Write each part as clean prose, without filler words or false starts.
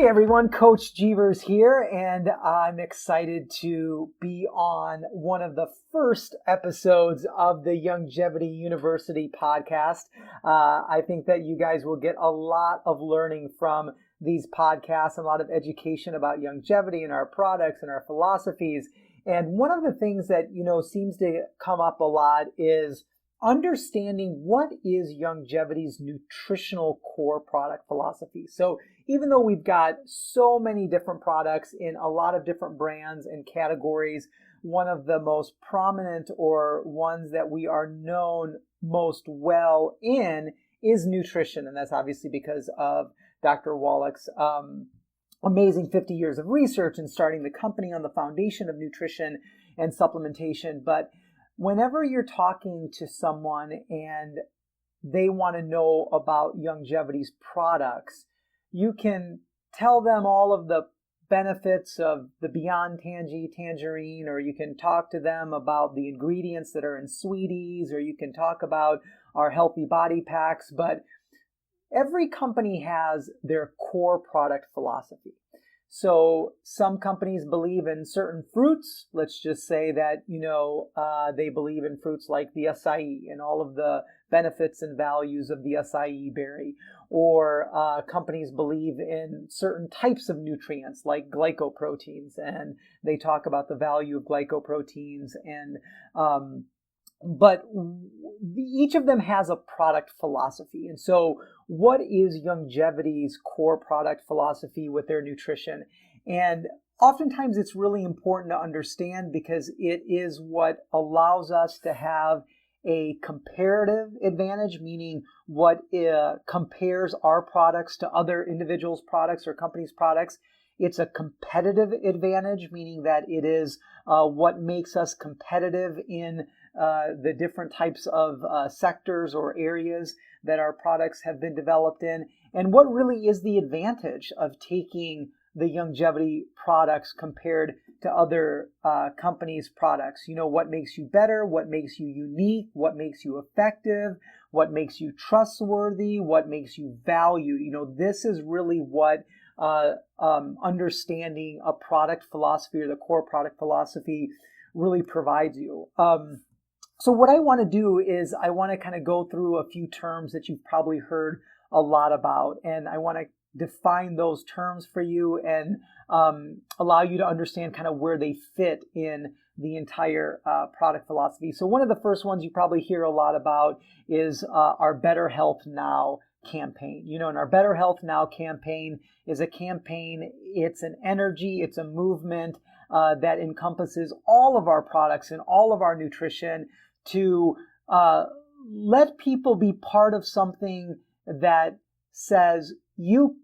Hey everyone, Coach Jeevers here, and I'm excited to be on one of the first episodes of the Youngevity University podcast. I think that you guys will get a lot of learning from these podcasts, a lot of education about longevity and our products and our philosophies. And one of the things that, seems to come up a lot is understanding what is Youngevity's nutritional core product philosophy. So even though we've got so many different products in a lot of different brands and categories, one of the most prominent or ones that we are known most well in is nutrition. And that's obviously because of Dr. Wallach's amazing 50 years of research and starting the company on the foundation of nutrition and supplementation. But whenever you're talking to someone and they want to know about Youngevity's products, you can tell them all of the benefits of the Beyond Tangerine, or you can talk to them about the ingredients that are in Sweeties, or you can talk about our healthy body packs. But every company has their core product philosophy. So some companies believe in certain fruits. Let's just say that, they believe in fruits like the acai and all of the benefits and values of the acai berry. Or companies believe in certain types of nutrients like glycoproteins, and they talk about the value of glycoproteins. But each of them has a product philosophy. And so what is Youngevity's core product philosophy with their nutrition? And oftentimes it's really important to understand because it is what allows us to have a comparative advantage, meaning what compares our products to other individuals' products or companies' products. It's a competitive advantage, meaning that it is what makes us competitive in the different types of sectors or areas that our products have been developed in. And what really is the advantage of taking the Youngevity products compared to other companies' products? What makes you better? What makes you unique? What makes you effective? What makes you trustworthy? What makes you valued? This is really what understanding a product philosophy or the core product philosophy really provides you. So what I want to do is I want to kind of go through a few terms that you've probably heard a lot about, and I want to define those terms for you and allow you to understand kind of where they fit in the entire product philosophy. So one of the first ones you probably hear a lot about is our Better Health Now campaign. And our Better Health Now campaign is a campaign, it's an energy, it's a movement that encompasses all of our products and all of our nutrition to let people be part of something that says you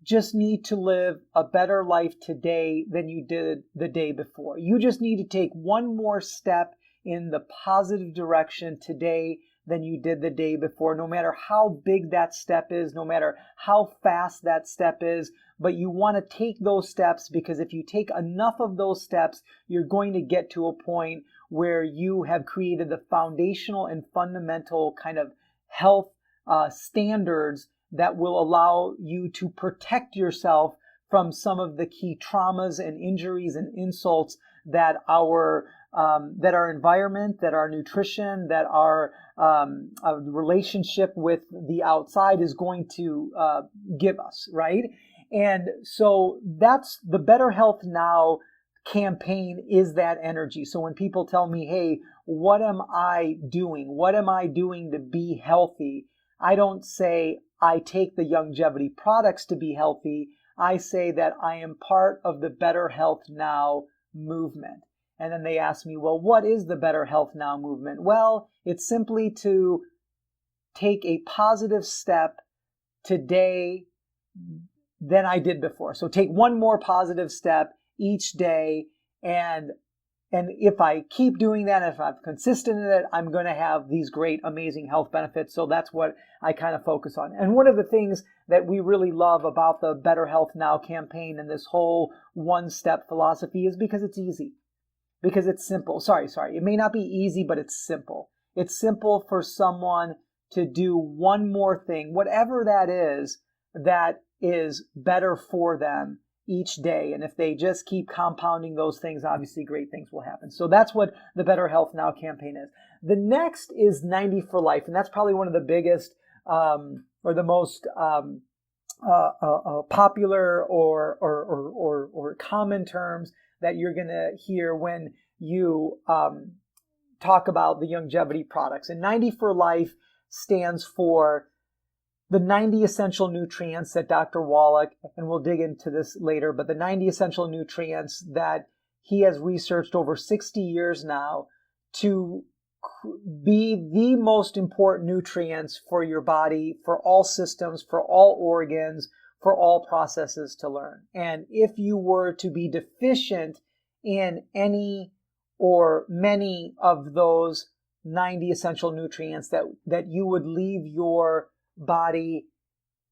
just need to live a better life today than you did the day before. You just need to take one more step in the positive direction today than you did the day before, no matter how big that step is, no matter how fast that step is. But you want to take those steps because if you take enough of those steps, you're going to get to a point where you have created the foundational and fundamental kind of health standards that will allow you to protect yourself from some of the key traumas and injuries and insults that our environment, that our nutrition, that our relationship with the outside is going to give us, right? And so that's the Better Health Now campaign, is that energy. So when people tell me, hey, what am I doing? What am I doing to be healthy? I don't say I take the Youngevity products to be healthy. I say that I am part of the Better Health Now movement. And then they ask me, well, what is the Better Health Now movement? Well, it's simply to take a positive step today than I did before. So take one more positive step each day. And if I keep doing that, if I'm consistent in it, I'm going to have these great, amazing health benefits. So that's what I kind of focus on. And one of the things that we really love about the Better Health Now campaign and this whole one-step philosophy is because it's easy. Because it's simple. Sorry. It may not be easy, but it's simple. It's simple for someone to do one more thing, whatever that is better for them each day. And if they just keep compounding those things, obviously great things will happen. So that's what the Better Health Now campaign is. The next is 90 for Life, and that's probably one of the biggest or the most popular or common terms that you're going to hear when you talk about the Youngevity products. And 90 for Life stands for the 90 essential nutrients that Dr. Wallach, and we'll dig into this later, but the 90 essential nutrients that he has researched over 60 years now to be the most important nutrients for your body, for all systems, for all organs, for all processes to learn. And if you were to be deficient in any or many of those 90 essential nutrients, that you would leave your body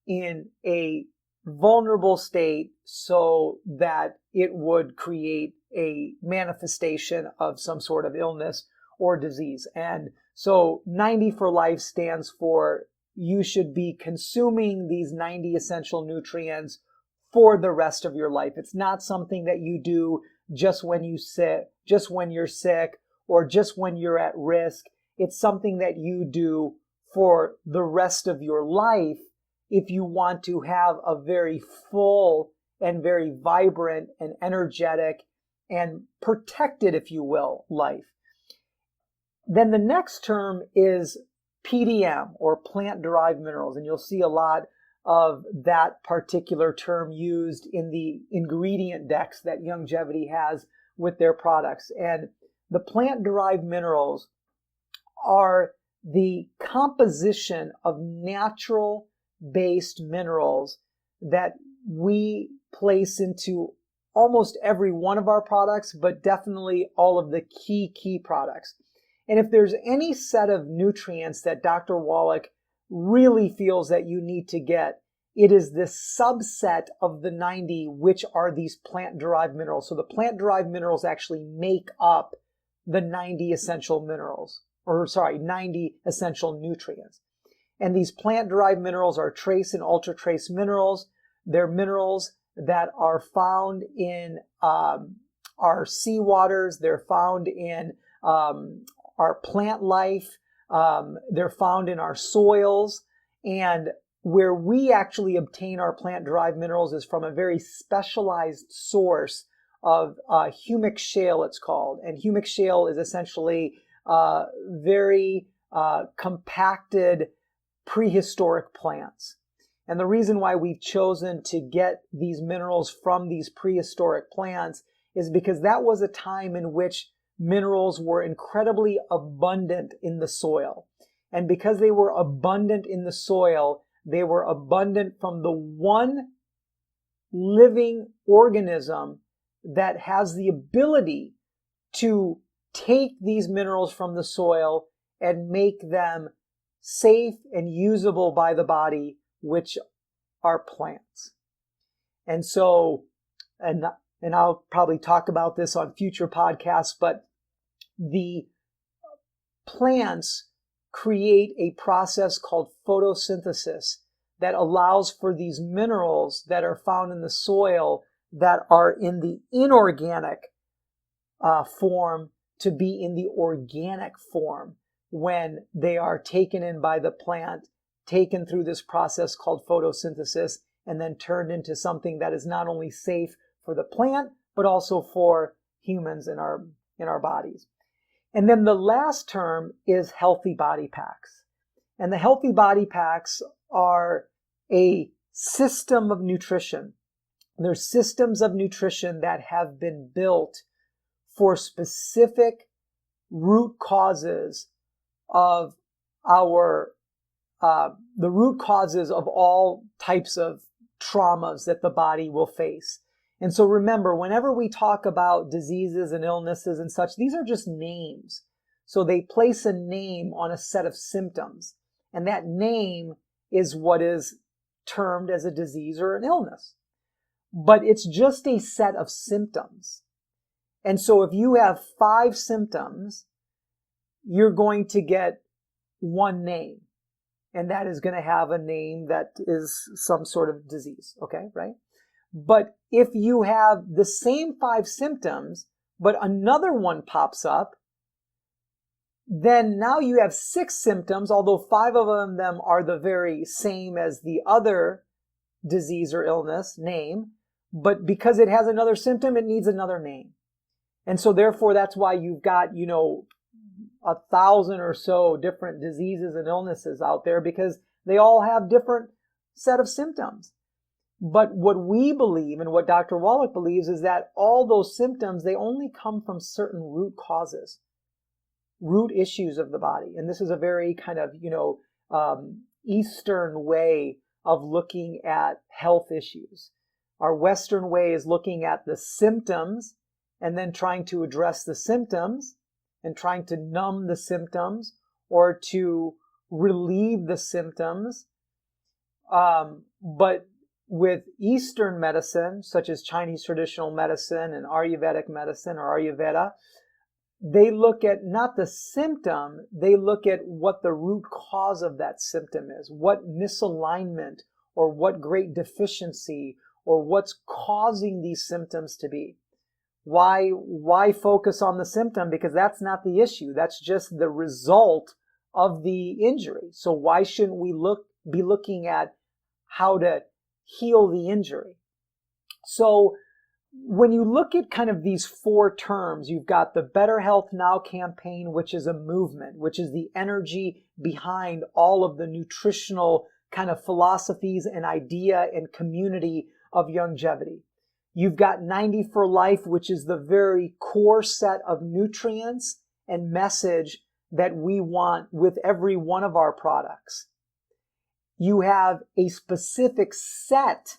in a vulnerable state so that it would create a manifestation of some sort of illness or disease. And so 90 for Life stands for you should be consuming these 90 essential nutrients for the rest of your life. It's not something that you do just when you sit, just when you're sick, or just when you're at risk. It's something that you do for the rest of your life if you want to have a very full and very vibrant and energetic and protected, if you will, life. Then the next term is PDM, or plant-derived minerals, and you'll see a lot of that particular term used in the ingredient decks that Youngevity has with their products. And the plant-derived minerals are the composition of natural-based minerals that we place into almost every one of our products, but definitely all of the key products. And if there's any set of nutrients that Dr. Wallach really feels that you need to get, it is this subset of the 90, which are these plant-derived minerals. So the plant-derived minerals actually make up the 90 essential minerals, 90 essential nutrients. And these plant-derived minerals are trace and ultra-trace minerals. They're minerals that are found in our seawaters. They're found in our plant life. They're found in our soils. And where we actually obtain our plant-derived minerals is from a very specialized source of humic shale, it's called. And humic shale is essentially very compacted prehistoric plants. And the reason why we've chosen to get these minerals from these prehistoric plants is because that was a time in which minerals were incredibly abundant in the soil. And because they were abundant in the soil, they were abundant from the one living organism that has the ability to take these minerals from the soil and make them safe and usable by the body, which are plants. And so, and I'll probably talk about this on future podcasts, but the plants create a process called photosynthesis that allows for these minerals that are found in the soil that are in the inorganic form to be in the organic form when they are taken in by the plant, taken through this process called photosynthesis, and then turned into something that is not only safe for the plant, but also for humans in our bodies. And then the last term is healthy body packs. And the healthy body packs are a system of nutrition. They're systems of nutrition that have been built for specific root causes of the root causes of all types of traumas that the body will face. And so remember, whenever we talk about diseases and illnesses and such, these are just names. So they place a name on a set of symptoms. And that name is what is termed as a disease or an illness. But it's just a set of symptoms. And so if you have 5 symptoms, you're going to get one name. and that is going to have a name that is some sort of disease, okay, right? But if you have the same 5 symptoms, but another one pops up, then now you have 6 symptoms, although 5 of them are the very same as the other disease or illness name, but because it has another symptom, it needs another name. And so therefore, that's why you've got, 1,000 or so different diseases and illnesses out there, because they all have different set of symptoms. But what we believe and what Dr. Wallach believes is that all those symptoms, they only come from certain root causes, root issues of the body. And this is a very kind of, Eastern way of looking at health issues. Our Western way is looking at the symptoms and then trying to address the symptoms and trying to numb the symptoms or to relieve the symptoms. But with Eastern medicine, such as Chinese traditional medicine and Ayurvedic medicine or Ayurveda, they look at not the symptom, they look at what the root cause of that symptom is, what misalignment or what great deficiency or what's causing these symptoms to be. Why focus on the symptom? Because that's not the issue. That's just the result of the injury. So why shouldn't we be looking at how to heal the injury? So when you look at kind of these 4 terms, you've got the Better Health Now campaign, which is a movement, which is the energy behind all of the nutritional kind of philosophies and idea and community of Youngevity. You've got 90 for Life, which is the very core set of nutrients and message that we want with every one of our products. You have a specific set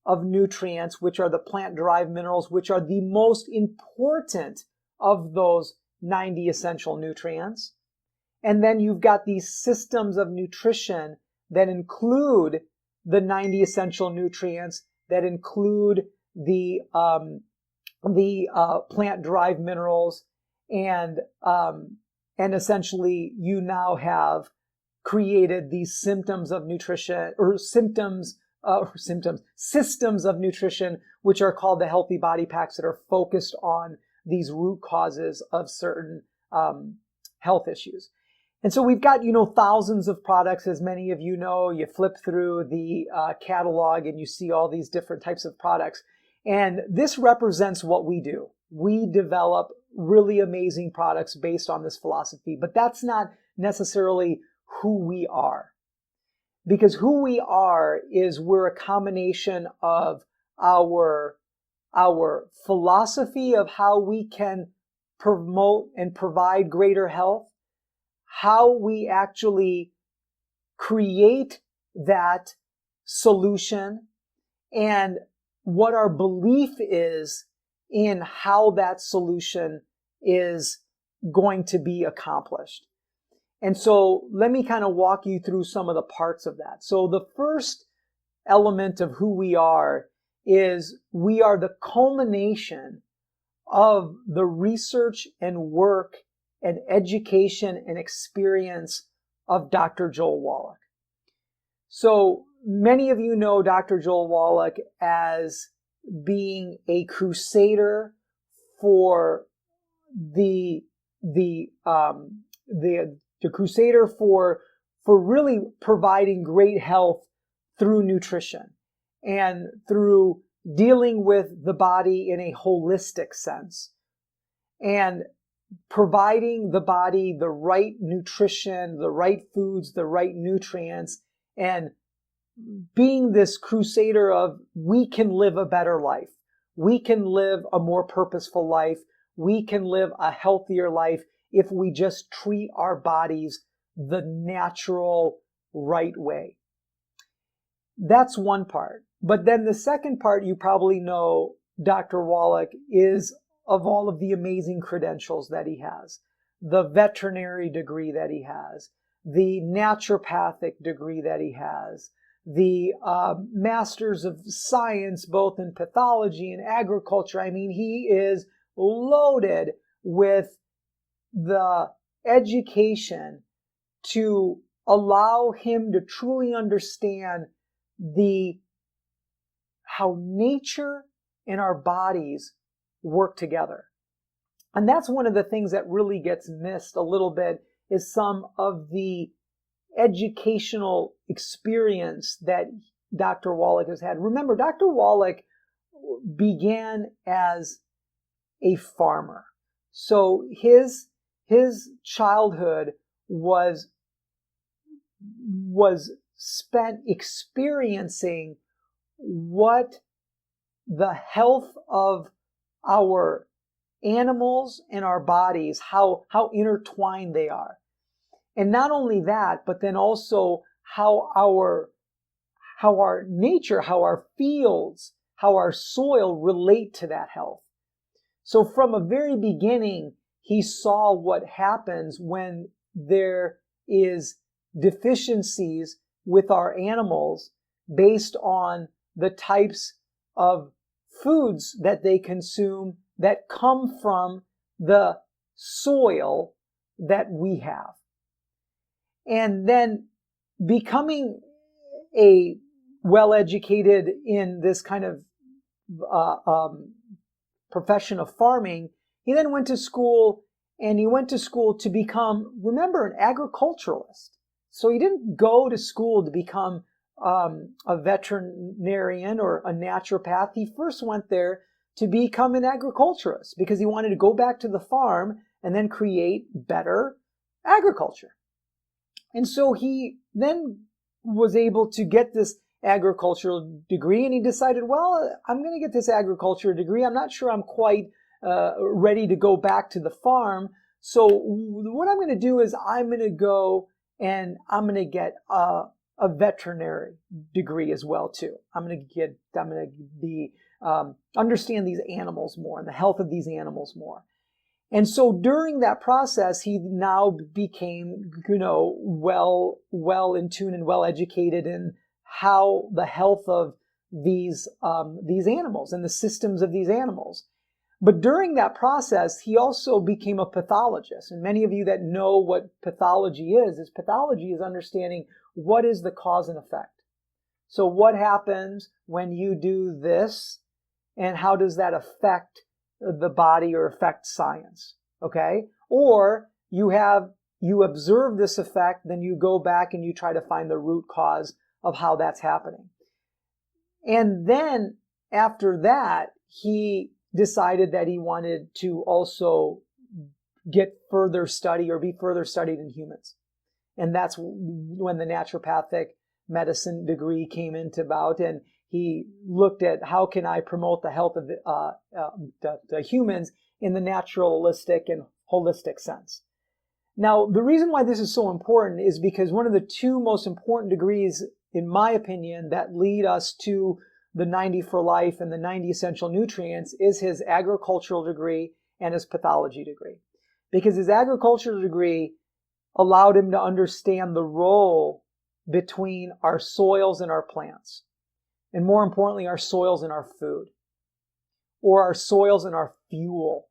of nutrients, which are the plant-derived minerals, which are the most important of those 90 essential nutrients. And then you've got these systems of nutrition that include the 90 essential nutrients, that include the plant-derived minerals, and essentially you now have created these systems of nutrition, systems of nutrition, which are called the healthy body packs, that are focused on these root causes of certain health issues. And so we've got, thousands of products, as many of you know. You flip through the catalog and you see all these different types of products. And this represents what we do. We develop really amazing products based on this philosophy, but that's not necessarily who we are. Because who we are is we're a combination of our philosophy of how we can promote and provide greater health, how we actually create that solution, and what our belief is in how that solution is going to be accomplished. And so let me kind of walk you through some of the parts of that. So the first element of who we are is we are the culmination of the research and work and education and experience of Dr. Joel Wallach. So many of you know Dr. Joel Wallach as being a crusader for the crusader for really providing great health through nutrition and through dealing with the body in a holistic sense and providing the body the right nutrition, the right foods, the right nutrients, and being this crusader of we can live a better life. We can live a more purposeful life. We can live a healthier life if we just treat our bodies the natural, right way. That's one part. But then the second part, you probably know Dr. Wallach is of all of the amazing credentials that he has. The veterinary degree that he has, the naturopathic degree that he has, the masters of science, both in pathology and agriculture. I mean, he is loaded with the education to allow him to truly understand how nature and our bodies work together. And that's one of the things that really gets missed a little bit, is some of the educational experience that Dr. Wallach has had. Remember, Dr. Wallach began as a farmer. So his childhood was spent experiencing what the health of our animals and our bodies, how intertwined they are. And not only that, but then also how our nature, how our fields, how our soil relate to that health. So from a very beginning, he saw what happens when there is deficiencies with our animals based on the types of foods that they consume that come from the soil that we have. And then becoming a well-educated in this kind of profession of farming, he then went to school, and he went to school to become, remember, an agriculturalist. So he didn't go to school to become a veterinarian or a naturopath. He first went there to become an agriculturist because he wanted to go back to the farm and then create better agriculture. And so he then was able to get this agricultural degree, and he decided, well, I'm going to get this agriculture degree. I'm not sure I'm quite ready to go back to the farm. So what I'm going to do is I'm going to go and I'm going to get a veterinary degree as well too. I'm going to be understand these animals more and the health of these animals more. And so during that process, he now became, well in tune and well educated in how the health of these animals and the systems of these animals. But during that process, he also became a pathologist. And many of you that know what pathology is understanding what is the cause and effect. So what happens when you do this, and how does that affect the body or affect science? Okay? Or you observe this effect, then you go back and you try to find the root cause of how that's happening. And then after that, he decided that he wanted to also get further study or be further studied in humans. And that's when the naturopathic medicine degree came into about, and he looked at how can I promote the health of the humans in the naturalistic and holistic sense. Now, the reason why this is so important is because one of the two most important degrees, in my opinion, that lead us to the 90 for life and the 90 essential nutrients is his agricultural degree and his pathology degree. Because his agricultural degree allowed him to understand the role between our soils and our plants. And more importantly, our soils and our food. Or our soils and our fuel.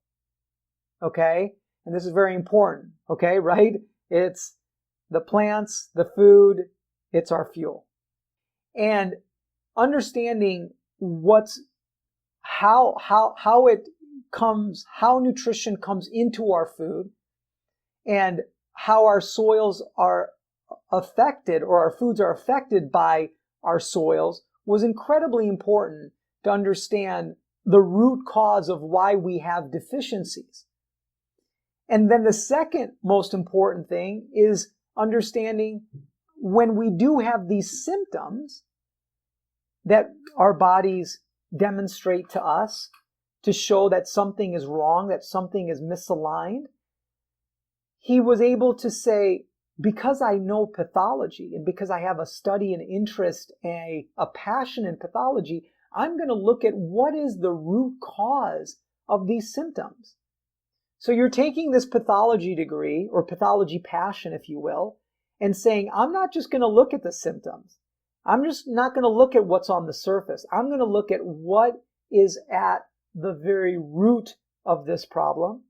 Okay? And this is very important. Okay, right? It's the plants, the food, it's our fuel. And understanding how nutrition comes into our food and how our soils are affected, or our foods are affected by our soils, was incredibly important to understand the root cause of why we have deficiencies. And then the second most important thing is understanding when we do have these symptoms that our bodies demonstrate to us to show that something is wrong, that something is misaligned. He was able to say, because I know pathology and because I have a study and interest and a passion in pathology, I'm going to look at what is the root cause of these symptoms. So you're taking this pathology degree, or pathology passion, if you will, and saying, I'm not just going to look at the symptoms. I'm just not going to look at what's on the surface. I'm going to look at what is at the very root of this problem,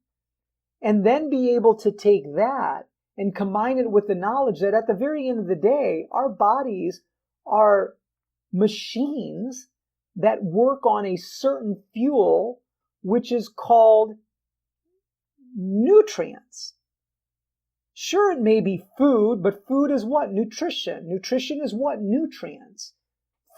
and then be able to take that and combine it with the knowledge that at the very end of the day, our bodies are machines that work on a certain fuel, which is called nutrients. Sure, it may be food, but food is what? Nutrition. Nutrition is what? Nutrients.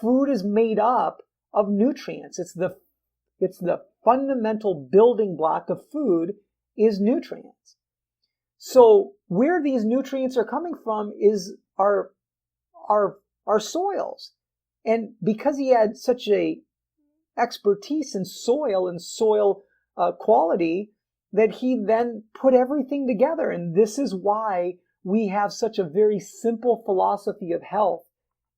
Food is made up of nutrients. It's the fundamental building block of food is nutrients. So where these nutrients are coming from is our soils. And because he had such a expertise in soil and soil quality, that he then put everything together. And this is why we have such a very simple philosophy of health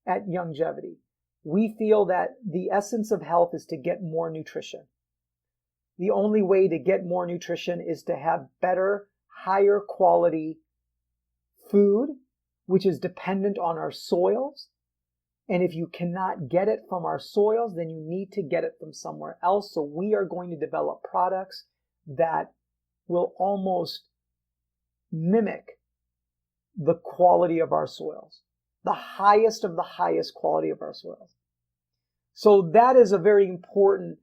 at Youngevity. We feel that the essence of health is to get more nutrition. The only way to get more nutrition is to have better, higher quality food, which is dependent on our soils. And if you cannot get it from our soils, then you need to get it from somewhere else. So we are going to develop products that will almost mimic the quality of our soils, the highest of the highest quality of our soils. So that is a very important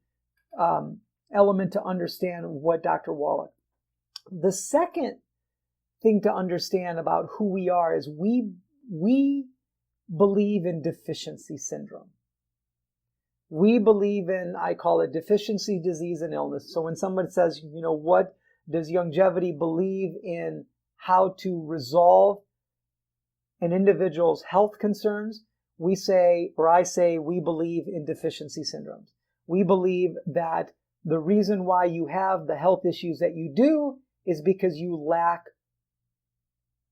element to understand what Dr. Wallach. The second thing to understand about who we are is we believe in deficiency syndrome. We believe in, I call it deficiency, disease, and illness. So when somebody says, what does Youngevity believe in how to resolve an individual's health concerns? We say, or I say, we believe in deficiency syndromes. We believe that the reason why you have the health issues that you do is because you lack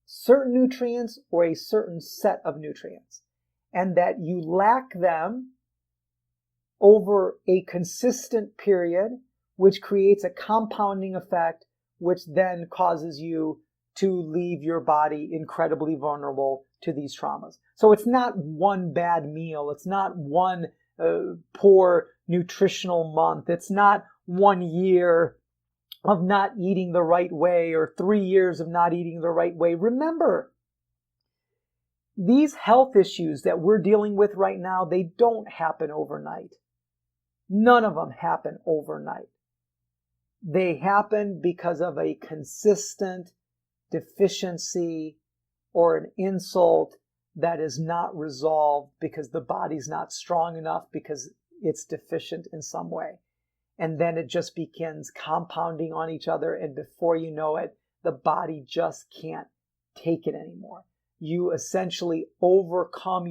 certain nutrients or a certain set of nutrients, and that you lack them over a consistent period, which creates a compounding effect, which then causes you to leave your body incredibly vulnerable to these traumas. So it's not one bad meal. It's not one poor nutritional month. It's not 1 year of not eating the right way or 3 years of not eating the right way. Remember, these health issues that we're dealing with right now, they don't happen overnight. None of them happen overnight. They happen because of a consistent deficiency or an insult that is not resolved because the body's not strong enough because it's deficient in some way. And then it just begins compounding on each other, and before you know it, the body just can't take it anymore. You essentially overwhelm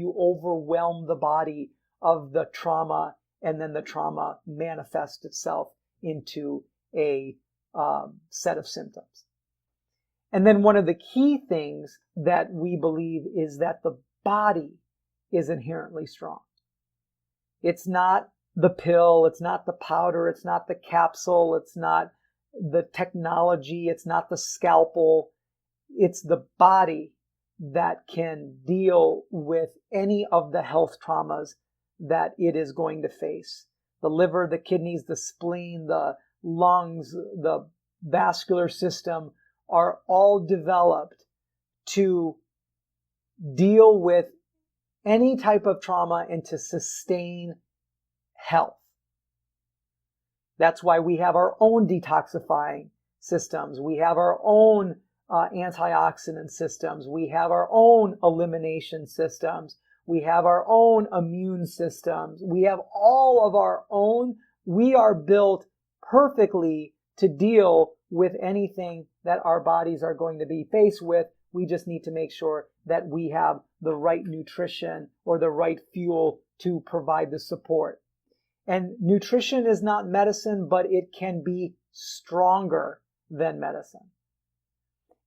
the body of the trauma, and then the trauma manifests itself into a set of symptoms. And then one of the key things that we believe is that the body is inherently strong. It's not the pill, it's not the powder, it's not the capsule, it's not the technology, it's not the scalpel. It's the body that can deal with any of the health traumas that it is going to face. The liver, the kidneys, the spleen, the lungs, the vascular system are all developed to deal with any type of trauma and to sustain health. That's why we have our own detoxifying systems. We have our own antioxidant systems. We have our own elimination systems. We have our own immune systems. We have all of our own. We are built perfectly to deal with anything that our bodies are going to be faced with. We just need to make sure that we have the right nutrition or the right fuel to provide the support. And nutrition is not medicine, but it can be stronger than medicine.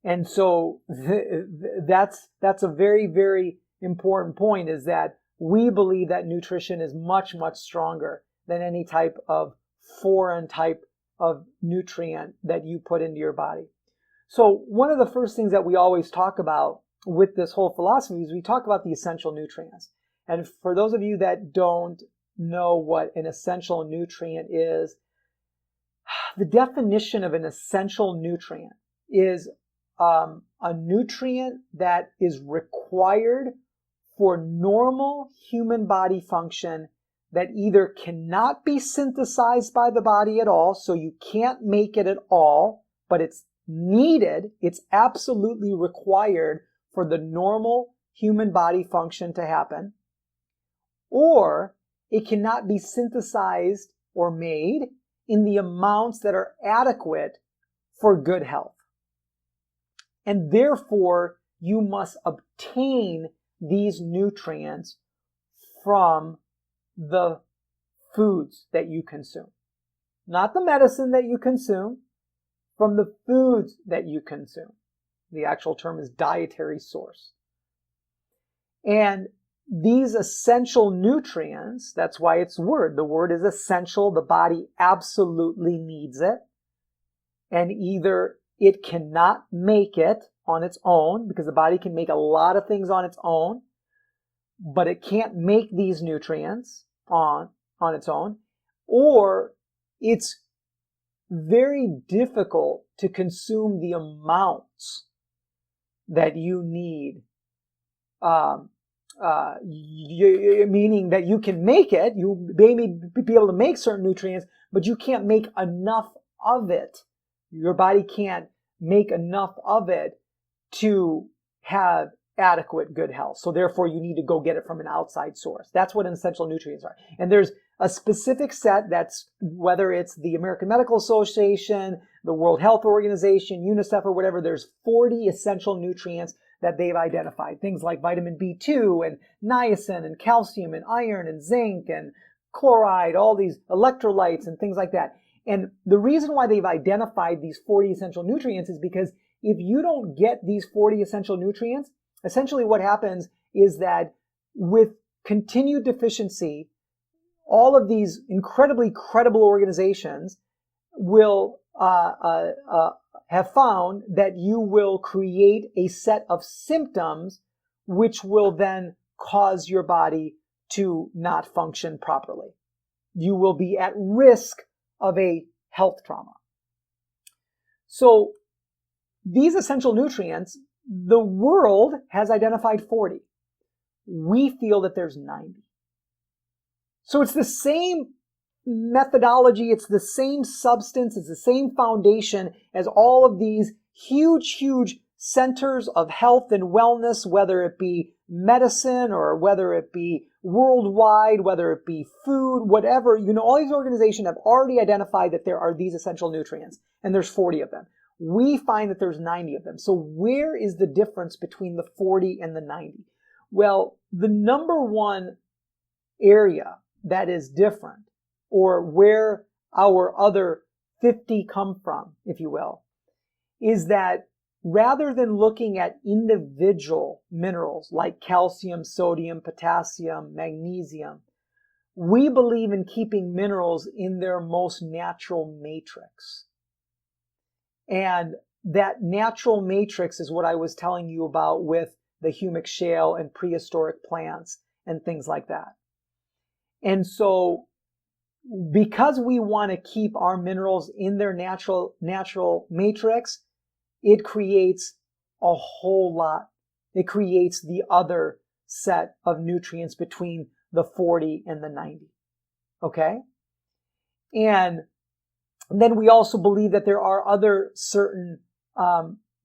And so that's a very, very important point, is that we believe that nutrition is much, much stronger than any type of foreign type of nutrient that you put into your body. So one of the first things that we always talk about with this whole philosophy is we talk about the essential nutrients. And for those of you that don't know what an essential nutrient is, the definition of an essential nutrient is a nutrient that is required for normal human body function that either cannot be synthesized by the body at all, so you can't make it at all, but it's needed, it's absolutely required for the normal human body function to happen, or it cannot be synthesized or made in the amounts that are adequate for good health. And therefore, you must obtain these nutrients from the foods that you consume. Not the medicine that you consume, from the foods that you consume. The actual term is dietary source. And these essential nutrients, that's why it's word. The word is essential. The body absolutely needs it. And either it cannot make it on its own, because the body can make a lot of things on its own, but it can't make these nutrients on its own, or it's very difficult to consume the amounts that you need, meaning that you can make it, you may be able to make certain nutrients, but you can't make enough of it. Your body can't make enough of it to have adequate good health. So therefore you need to go get it from an outside source. That's what essential nutrients are. And there's a specific set that's, whether it's the American Medical Association, the World Health Organization, UNICEF, or whatever, there's 40 essential nutrients that they've identified. Things like vitamin B2 and niacin and calcium and iron and zinc and chloride, all these electrolytes and things like that. And the reason why they've identified these 40 essential nutrients is because if you don't get these 40 essential nutrients, essentially what happens is that with continued deficiency, all of these incredibly credible organizations will have found that you will create a set of symptoms which will then cause your body to not function properly. You will be at risk of a health trauma. So these essential nutrients, the world has identified 40. We feel that there's 90. So it's the same methodology, it's the same substance, it's the same foundation as all of these huge, huge centers of health and wellness, whether it be medicine or whether it be worldwide, whether it be food, whatever. All these organizations have already identified that there are these essential nutrients, and there's 40 of them. We find that there's 90 of them. So where is the difference between the 40 and the 90? Well, the number one area that is different, or where our other 50 come from, if you will, is that rather than looking at individual minerals like calcium, sodium, potassium, magnesium, we believe in keeping minerals in their most natural matrix. And that natural matrix is what I was telling you about with the humic shale and prehistoric plants and things like that. And so because we want to keep our minerals in their natural matrix, it creates a whole lot. It creates the other set of nutrients between the 40 and the 90. Okay? And then we also believe that there are other certain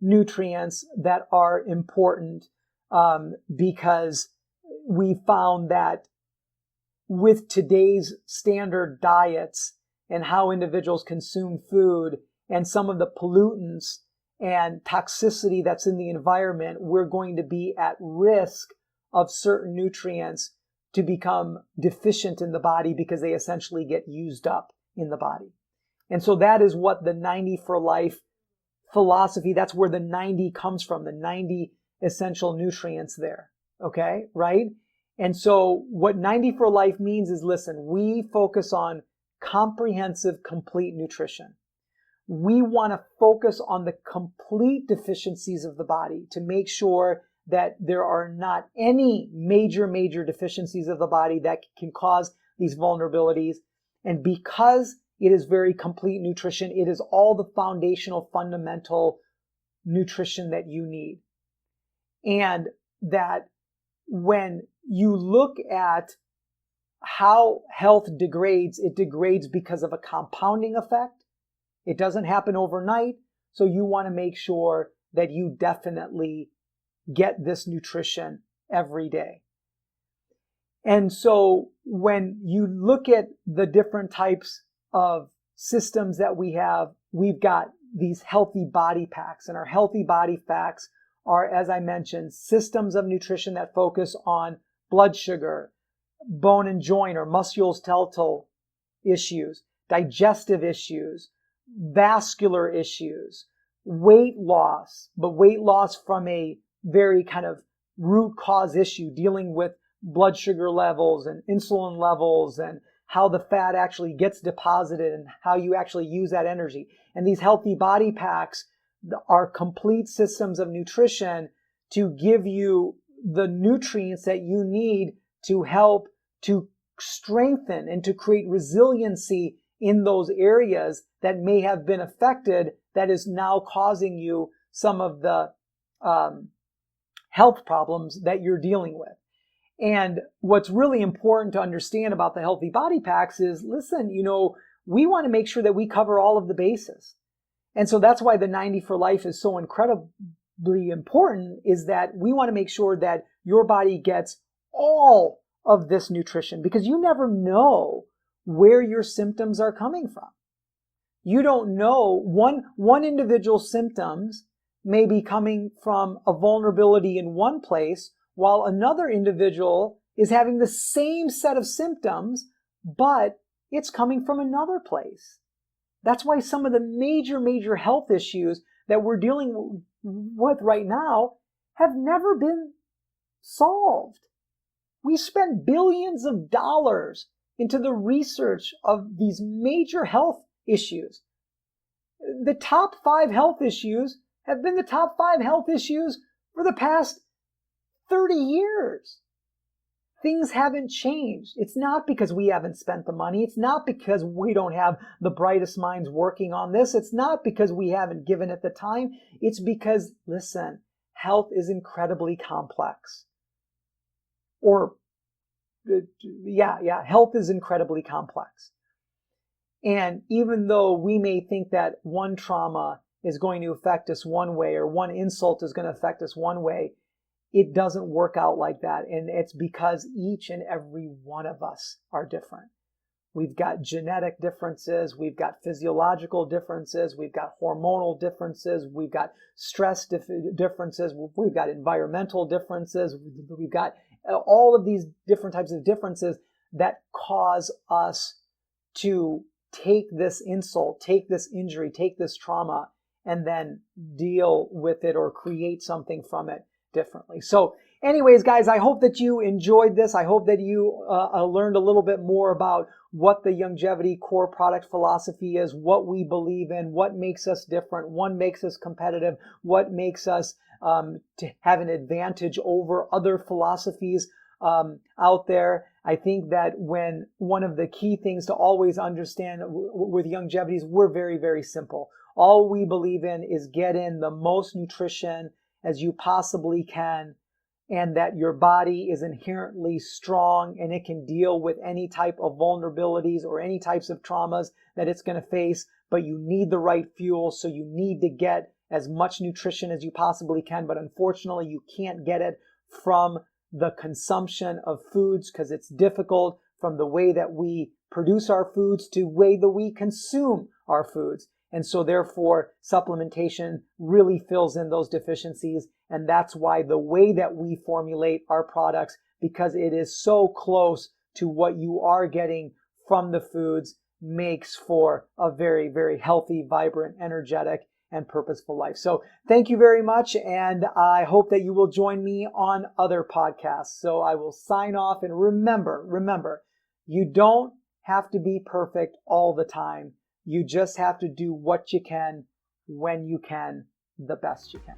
nutrients that are important because we found that with today's standard diets and how individuals consume food and some of the pollutants and toxicity that's in the environment, we're going to be at risk of certain nutrients to become deficient in the body because they essentially get used up in the body. And so that is what the 90 for life philosophy, that's where the 90 comes from, the 90 essential nutrients there. Okay, right? And so what 90 for life means is, listen, we focus on comprehensive, complete nutrition. We want to focus on the complete deficiencies of the body to make sure that there are not any major deficiencies of the body that can cause these vulnerabilities. And because it is very complete nutrition, it is all the foundational, fundamental nutrition that you need. And that when you look at how health degrades, it degrades because of a compounding effect. It doesn't happen overnight. So you want to make sure that you definitely get this nutrition every day. And so when you look at the different types of systems that we have, we've got these healthy body packs, and our healthy body packs are, as I mentioned, systems of nutrition that focus on blood sugar, bone and joint or musculoskeletal issues, digestive issues, vascular issues, weight loss, but weight loss from a very kind of root cause issue, dealing with blood sugar levels and insulin levels and how the fat actually gets deposited and how you actually use that energy. And these healthy body packs are complete systems of nutrition to give you the nutrients that you need to help to strengthen and to create resiliency in those areas that may have been affected, that is now causing you some of the health problems that you're dealing with. And what's really important to understand about the healthy body packs is, listen, we want to make sure that we cover all of the bases. And so that's why the 90 for life is so incredibly important, is that we want to make sure that your body gets all of this nutrition, because you never know where your symptoms are coming from. You don't know. One individual's symptoms may be coming from a vulnerability in one place, while another individual is having the same set of symptoms, but it's coming from another place. That's why some of the major health issues that we're dealing with right now have never been solved. We spend billions of dollars into the research of these major health issues. The top 5 health issues have been the top 5 health issues for the past 30 years. Things haven't changed. It's not because we haven't spent the money. It's not because we don't have the brightest minds working on this. It's not because we haven't given it the time. It's because, listen, health is incredibly complex. Health is incredibly complex. And even though we may think that one trauma is going to affect us one way, or one insult is going to affect us one way, it doesn't work out like that. And it's because each and every one of us are different. We've got genetic differences. We've got physiological differences. We've got hormonal differences. We've got stress differences. We've got environmental differences. We've got all of these different types of differences that cause us to take this insult, take this injury, take this trauma, and then deal with it or create something from it differently. So anyways, guys, I hope that you enjoyed this. I hope that you learned a little bit more about what the Youngevity core product philosophy is, what we believe in, what makes us different, what makes us competitive, what makes us to have an advantage over other philosophies out there. I think that when one of the key things to always understand with Youngevity is we're very simple. All we believe in is get in the most nutrition as you possibly can, and that your body is inherently strong and it can deal with any type of vulnerabilities or any types of traumas that it's going to face, but you need the right fuel, so you need to get as much nutrition as you possibly can, but unfortunately you can't get it from the consumption of foods because it's difficult, from the way that we produce our foods to the way that we consume our foods. And so therefore, supplementation really fills in those deficiencies. And that's why the way that we formulate our products, because it is so close to what you are getting from the foods, makes for a very healthy, vibrant, energetic, and purposeful life. So thank you very much. And I hope that you will join me on other podcasts. So I will sign off, and remember, you don't have to be perfect all the time. You just have to do what you can, when you can, the best you can.